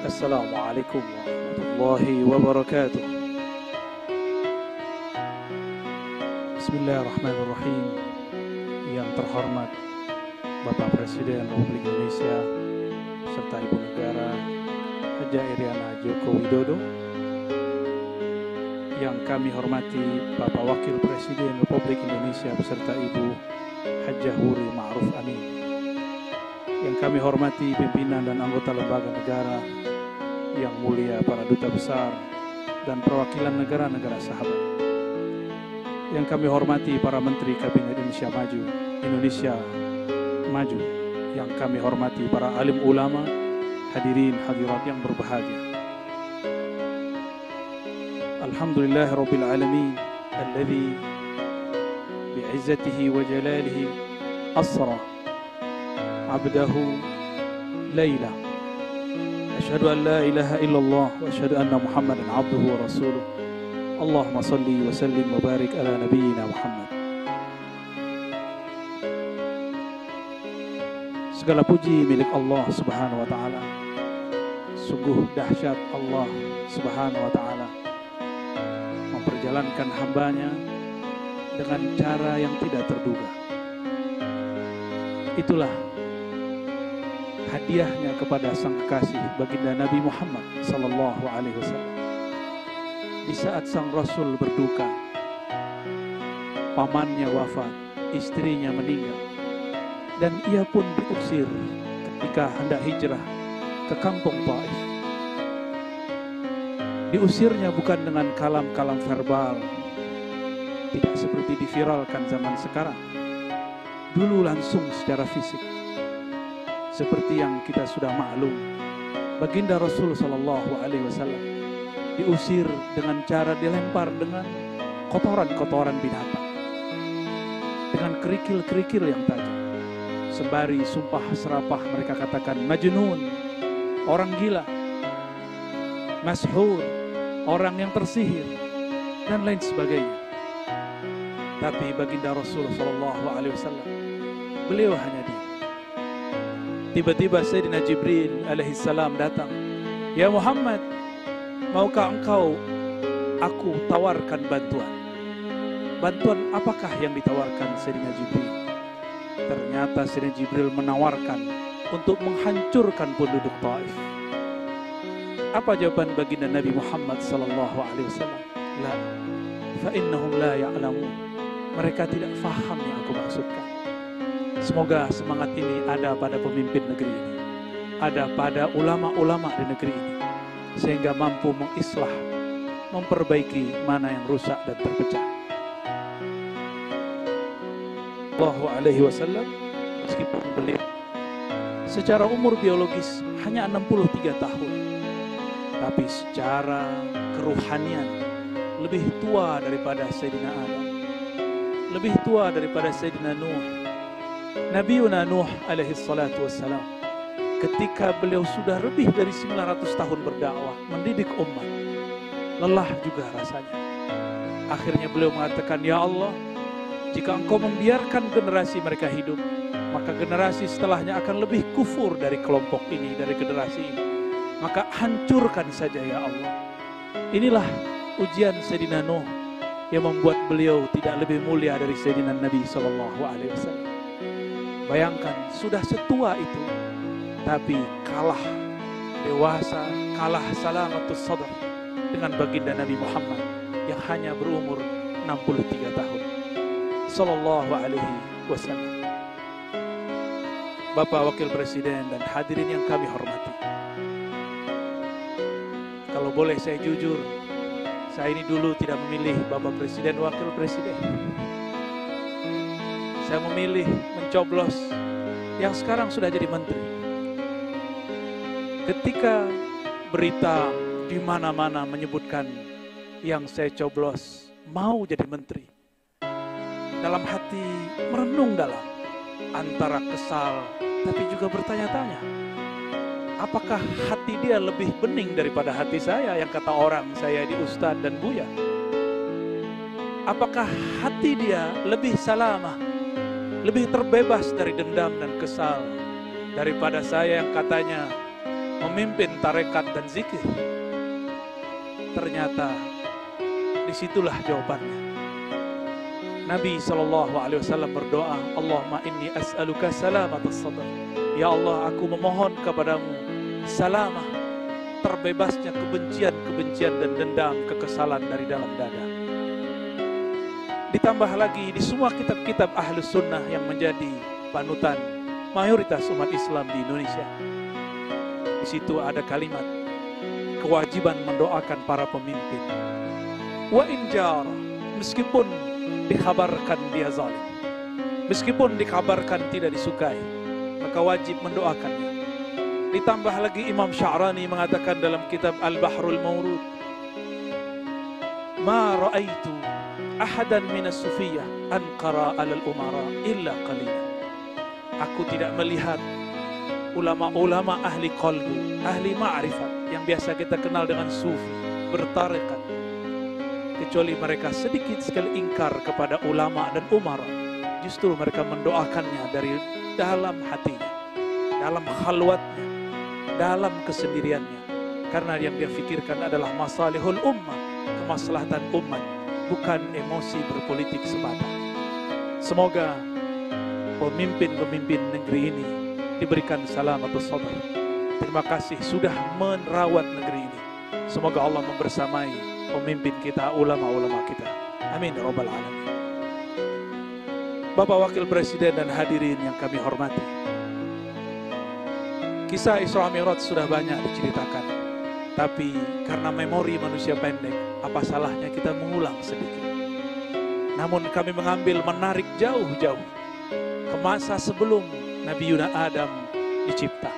Assalamualaikum warahmatullahi wabarakatuh. Bismillahirrahmanirrahim. Yang terhormat Bapak Presiden Republik Indonesia serta Ibu Negara Haja Iriana Joko Widodo, yang kami hormati Bapak Wakil Presiden Republik Indonesia beserta Ibu Haja Huri Ma'ruf Amin, yang kami hormati pimpinan dan anggota lembaga negara yang mulia, para duta besar dan perwakilan negara-negara sahabat, yang kami hormati para menteri Kabinet Indonesia Maju, yang kami hormati para alim ulama, hadirin hadirat yang berbahagia. Alhamdulillah Rabbil Alamin alladhi bi'izzatihi wa jalalihi asra abdahu layla. Asyhadu an la ilaha illallah wa asyhadu anna Muhammadan abduhu wa rasuluh. Allahumma salli wa sallim wa barik ala nabiyyina Muhammad. Segala puji milik Allah Subhanahu wa taala. Sungguh dahsyat Allah Subhanahu wa taala memperjalankan hambanya dengan cara yang tidak terduga. Itulah hadiahnya kepada sang kekasih baginda Nabi Muhammad sallallahu alaihi wasallam. Di saat sang Rasul berduka, pamannya wafat, istrinya meninggal, dan ia pun diusir ketika hendak hijrah ke kampung Taif. Diusirnya bukan dengan kalam-kalam verbal, tidak seperti diviralkan zaman sekarang. Dulu langsung secara fisik. Seperti yang kita sudah maklum, baginda Rasul sallallahu alaihi wasallam diusir dengan cara dilempar dengan kotoran-kotoran binatang, dengan kerikil-kerikil yang tajam. Sembari sumpah serapah mereka katakan majnun, orang gila, mashhur, orang yang tersihir, dan lain sebagainya. Tapi baginda Rasul sallallahu alaihi wasallam, beliau hanya diam. Tiba-tiba Sayyidina Jibril alaihissalam datang. Ya Muhammad, maukah engkau aku tawarkan bantuan? Bantuan apakah yang ditawarkan Sayyidina Jibril? Ternyata Sayyidina Jibril menawarkan untuk menghancurkan penduduk Taif. Apa jawaban baginda Nabi Muhammad sallallahu alaihi wasallam? La, fa innahum la ya'lamun. Mereka tidak faham yang aku maksudkan. Semoga semangat ini ada pada pemimpin negeri ini, ada pada ulama-ulama di negeri ini, sehingga mampu mengislah, memperbaiki mana yang rusak dan terpecah. Sallallahu alaihi wasallam, meskipun beliau secara umur biologis hanya 63 tahun, tapi secara keruhanian lebih tua daripada Sayyidina Adam, lebih tua daripada Sayyidina Nuh. Nabiuna Nuh alaihi salatu wassalam, ketika beliau sudah lebih dari 900 tahun berdakwah, mendidik umat, lelah juga rasanya. Akhirnya beliau mengatakan, ya Allah, jika engkau membiarkan generasi mereka hidup, maka generasi setelahnya akan lebih kufur dari kelompok ini, dari generasi ini. Maka hancurkan saja ya Allah. Inilah ujian Sayyidina Nuh yang membuat beliau tidak lebih mulia dari Sayyidina Nabi sallallahu alaihi wasallam. Bayangkan, sudah setua itu, tapi kalah dewasa, kalah salamatus sadr dengan baginda Nabi Muhammad yang hanya berumur 63 tahun. Sallallahu alaihi wasallam. Bapak Wakil Presiden dan hadirin yang kami hormati. Kalau boleh saya jujur, saya ini dulu tidak memilih Bapak Presiden, Wakil Presiden. Saya memilih mencoblos yang sekarang sudah jadi menteri. Ketika berita di mana-mana menyebutkan yang saya coblos mau jadi menteri, dalam hati merenung dalam, antara kesal tapi juga bertanya-tanya, apakah hati dia lebih bening daripada hati saya yang kata orang saya di Ustadz dan Buya? Apakah hati dia lebih salamah, lebih terbebas dari dendam dan kesal daripada saya yang katanya memimpin tarekat dan zikir. Ternyata disitulah jawabannya. Nabi SAW berdoa, Allahumma inni as'aluka salamatas sadr. Ya Allah, aku memohon kepadamu salamah, terbebasnya kebencian dan dendam, kekesalan dari dalam dada. Ditambah lagi di semua kitab-kitab Ahlus Sunnah yang menjadi panutan mayoritas umat Islam di Indonesia. Di situ ada kalimat kewajiban mendoakan para pemimpin. Wa in jar, meskipun dikabarkan dia zalim, meskipun dikabarkan tidak disukai, maka wajib mendoakannya. Ditambah lagi Imam Sya'rani mengatakan dalam kitab Al-Bahrul Mawrud, ma ra'aitu ahadan minas sufiyah anqara alal umara illa qalila. Aku tidak melihat ulama-ulama ahli qalbu, ahli ma'rifat yang biasa kita kenal dengan sufi, bertarekat, kecuali mereka sedikit sekali ingkar kepada ulama dan umara. Justru mereka mendoakannya dari dalam hatinya, dalam khalwatnya, dalam kesendiriannya. Karena yang dia fikirkan adalah masalihul ummah, kemaslahatan umat, bukan emosi berpolitik semata. Semoga pemimpin-pemimpin negeri ini diberikan salamatus sadr. Terima kasih sudah merawat negeri ini. Semoga Allah membersamai pemimpin kita, ulama-ulama kita. Amin ya rabbal alamin. Bapak Wakil Presiden dan hadirin yang kami hormati, kisah Isra Mi'raj sudah banyak diceritakan, tapi karena memori manusia pendek, apa salahnya kita mengulang sedikit. Namun kami mengambil menarik jauh-jauh ke masa sebelum Nabi Yuna Adam dicipta.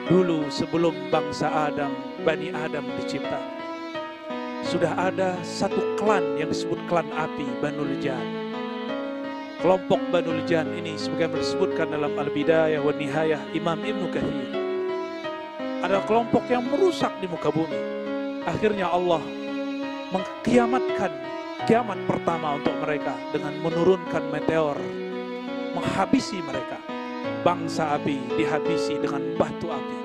Dulu sebelum bangsa Adam, Bani Adam dicipta, sudah ada satu klan yang disebut klan api, Banul Jan. Kelompok Banul Jan ini sebagaimana disebutkan dalam Al-Bidayah wa Nihayah Imam Ibnu Katsir, adalah kelompok yang merusak di muka bumi. Akhirnya Allah mengkiamatkan kiamat pertama untuk mereka dengan menurunkan meteor, menghabisi mereka. Bangsa api dihabisi dengan batu api.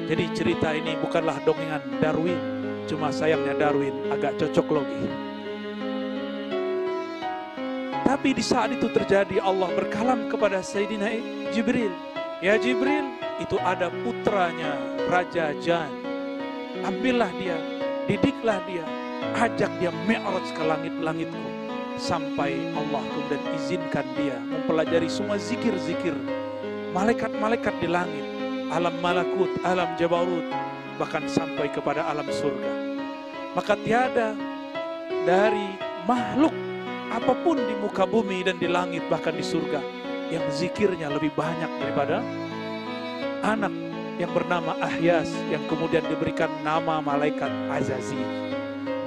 Jadi cerita ini bukanlah dongengan Darwin, cuma sayangnya Darwin agak cocok logi. Tapi di saat itu terjadi, Allah berkalam kepada Sayyidina Jibril. Ya Jibril, itu ada putranya Raja Jan. Ambillah dia, didiklah dia, ajak dia mi'raj ke langit-langitku. Sampai Allah kemudian izinkan dia mempelajari semua zikir-zikir malaikat-malaikat di langit, alam malakut, alam jabarut, bahkan sampai kepada alam surga. Maka tiada dari makhluk apapun di muka bumi dan di langit bahkan di surga yang zikirnya lebih banyak daripada anak yang bernama Ahyas, yang kemudian diberikan nama malaikat Azazil.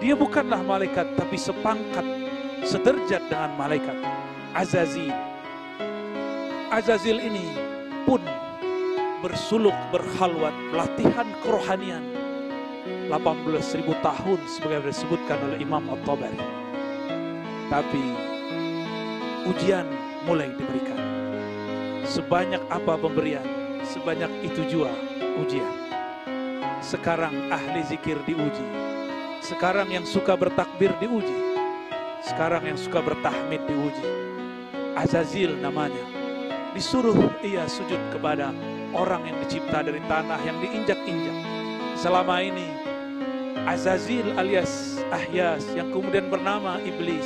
Dia bukanlah malaikat tapi sepangkat, sederajat dengan malaikat Azazil. Azazil ini pun bersuluk, berkhalwat, latihan kerohanian 18.000 tahun sebagaimana disebutkan oleh Imam At-Tabari. Tapi ujian mulai diberikan. Sebanyak apa pemberian, sebanyak itu jua ujian. Sekarang ahli zikir diuji. Sekarang yang suka bertakbir diuji. Sekarang yang suka bertahmid diuji. Azazil namanya. Disuruh ia sujud kepada orang yang dicipta dari tanah yang diinjak-injak. Selama ini Azazil alias Ahyas yang kemudian bernama Iblis,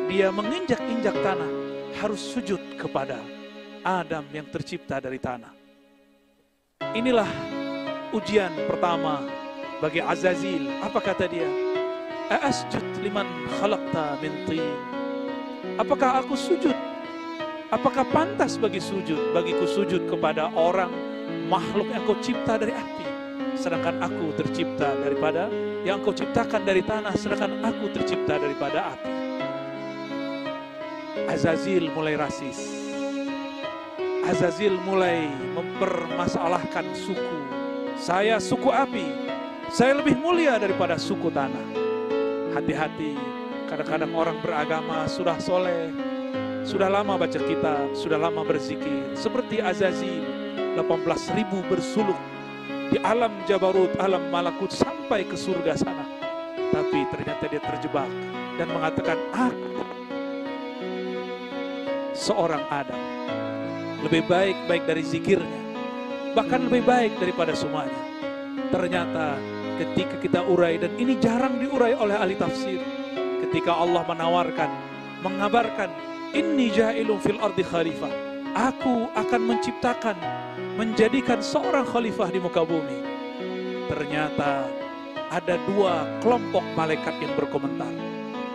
dia menginjak-injak tanah, harus sujud kepada Adam yang tercipta dari tanah. Inilah ujian pertama bagi Azazil. Apa kata dia? Asjud liman khalaqta min tin. Apakah aku sujud? Apakah pantas bagiku sujud kepada orang makhluk yang kau cipta dari api, sedangkan aku tercipta daripada yang kau ciptakan dari tanah, sedangkan aku tercipta daripada api. Azazil mulai rasis. Azazil mulai mempermasalahkan suku. Saya suku api, saya lebih mulia daripada suku tanah. Hati-hati, kadang-kadang orang beragama sudah soleh, sudah lama baca kitab, sudah lama berzikir, seperti Azazil 18.000 bersuluk di alam jabarut, alam malakut sampai ke surga sana. Tapi ternyata dia terjebak dan mengatakan, aku seorang Adam, lebih baik dari zikirnya, bahkan lebih baik daripada semuanya. Ternyata ketika kita urai, dan ini jarang diurai oleh ahli tafsir, ketika Allah mengabarkan, inni ja'ilun fil ardi khalifah, aku akan menciptakan, menjadikan seorang khalifah di muka bumi. Ternyata ada dua kelompok malaikat yang berkomentar.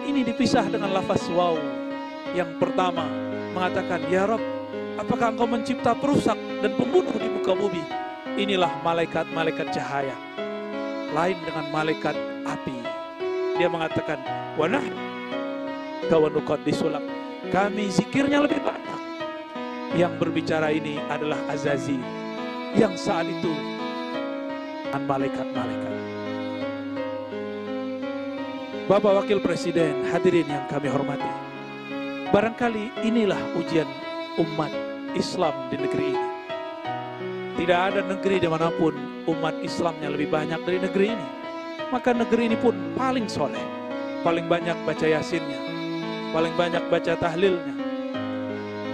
Ini dipisah dengan lafaz waw. Yang pertama mengatakan, ya Rabb, apakah engkau mencipta perusak dan pembunuh di muka bumi? Inilah malaikat-malaikat cahaya. Lain dengan malaikat api. Dia mengatakan, wa nahnu nuqaddisulak, kami zikirnya lebih banyak. Yang berbicara ini adalah Azazil, yang saat itu dengan malaikat-malaikat. Bapak Wakil Presiden, hadirin yang kami hormati, barangkali inilah ujian umat Islam di negeri ini. Tidak ada negeri dimanapun umat Islamnya lebih banyak dari negeri ini. Maka negeri ini pun paling soleh, paling banyak baca yasinnya, paling banyak baca tahlilnya.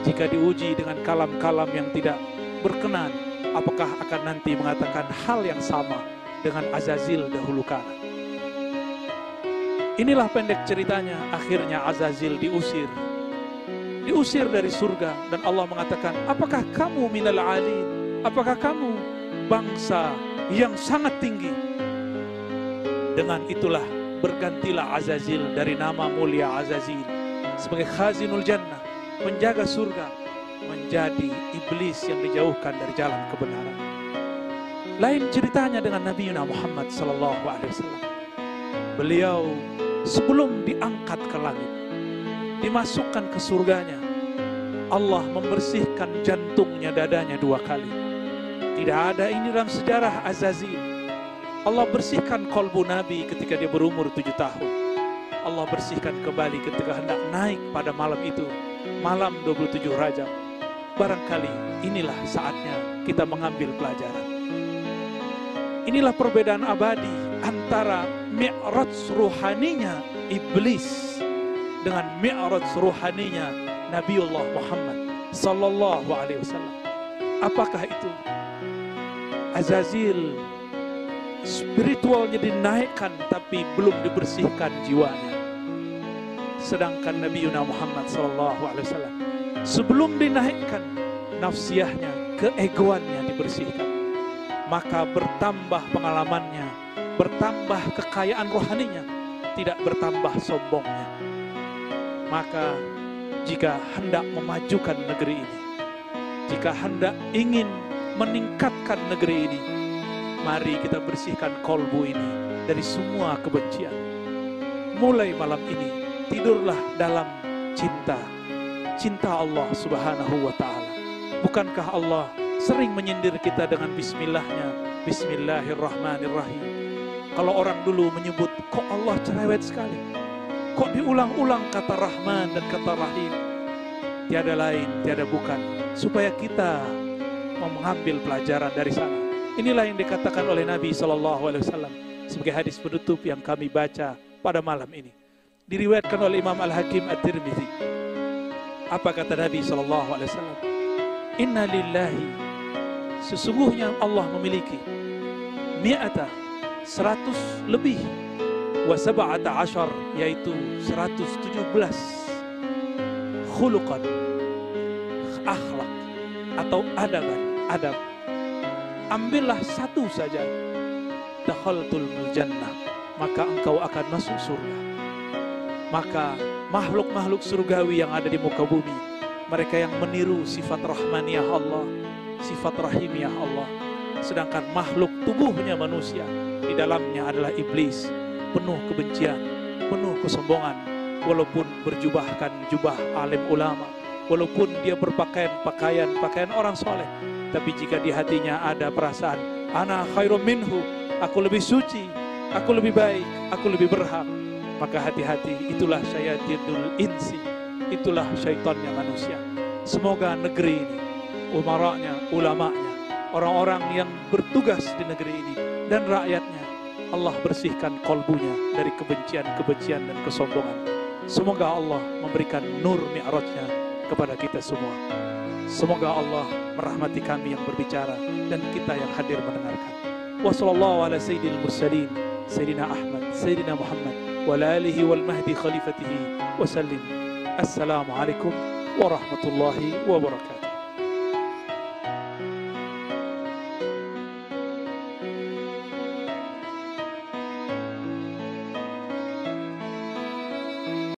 Jika diuji dengan kalam-kalam yang tidak berkenan, apakah akan nanti mengatakan hal yang sama dengan Azazil dahulu kala? Inilah pendek ceritanya, akhirnya Azazil diusir dari surga, dan Allah mengatakan, apakah kamu minal alin? Apakah kamu bangsa yang sangat tinggi? Dengan itulah bergantilah Azazil dari nama mulia Azazil sebagai khazinul jannah, penjaga surga, menjadi iblis yang dijauhkan dari jalan kebenaran. Lain ceritanya dengan Nabi Muhammad SAW. Beliau sebelum diangkat ke langit, dimasukkan ke surganya, Allah membersihkan jantungnya, dadanya 2 kali. Tidak ada ini dalam sejarah Azazil. Allah bersihkan kolbu Nabi ketika dia berumur 7 tahun. Allah bersihkan kembali ketika hendak naik pada malam itu, malam 27 Rajab. Barangkali inilah saatnya kita mengambil pelajaran. Inilah perbedaan abadi antara mi'raj ruhaninya iblis dengan mi'raj ruhaninya Nabiullah Muhammad sallallahu alaihi wasallam. Apakah itu? Azazil spiritualnya dinaikkan tapi belum dibersihkan jiwanya. Sedangkan Nabi Muhammad sallallahu alaihi wasallam sebelum dinaikkan, nafsiyahnya, keegoannya dibersihkan. Maka bertambah pengalamannya, bertambah kekayaan rohaninya, tidak bertambah sombongnya. Maka jika hendak memajukan negeri ini, jika hendak ingin meningkatkan negeri ini, mari kita bersihkan kolbu ini dari semua kebencian. Mulai malam ini, tidurlah dalam cinta Allah Subhanahu wa ta'ala. Bukankah Allah sering menyindir kita dengan bismillahnya, bismillahirrahmanirrahim. Kalau orang dulu menyebut, kok Allah cerewet sekali, kok diulang-ulang kata Rahman dan kata Rahim? Tiada lain, tiada bukan, supaya kita mau mengambil pelajaran dari sana. Inilah yang dikatakan oleh Nabi SAW sebagai hadis penutup yang kami baca pada malam ini. Diriwayatkan oleh Imam Al-Hakim At-Tirmidzi. Apa kata Nabi SAW? Inna lillahi, sesungguhnya Allah memiliki 100 lebih, wa 17, yaitu 117 khuluqan, akhlak atau adab. Ambillah satu saja, dakhaltul jannah, maka engkau akan masuk surga. Maka makhluk-makhluk surgawi yang ada di muka bumi, mereka yang meniru sifat rahmaniyah Allah, sifat rahimiyah Allah. Sedangkan makhluk tubuhnya manusia, di dalamnya adalah iblis, penuh kebencian, penuh kesombongan. Walaupun berjubahkan jubah alim ulama, walaupun dia berpakaian pakaian orang soleh, tapi jika di hatinya ada perasaan ana khairum minhu, aku lebih suci, aku lebih baik, aku lebih berhak, maka hati-hati, itulah syayatinul insi, itulah syaitannya manusia. Semoga negeri ini, umaranya, ulamanya, orang-orang yang bertugas di negeri ini dan rakyatnya. Allah bersihkan kolbunya dari kebencian-kebencian dan kesombongan. Semoga Allah memberikan nur mi'rajnya kepada kita semua. Semoga Allah merahmati kami yang berbicara dan kita yang hadir mendengarkan. Wassallallahu ala sayyidil mursalin, Sayyidina Ahmad, Sayyidina Muhammad, wa ala alihi wal mahdi khalifatihi wa sallim. Assalamualaikum warahmatullahi wabarakatuh.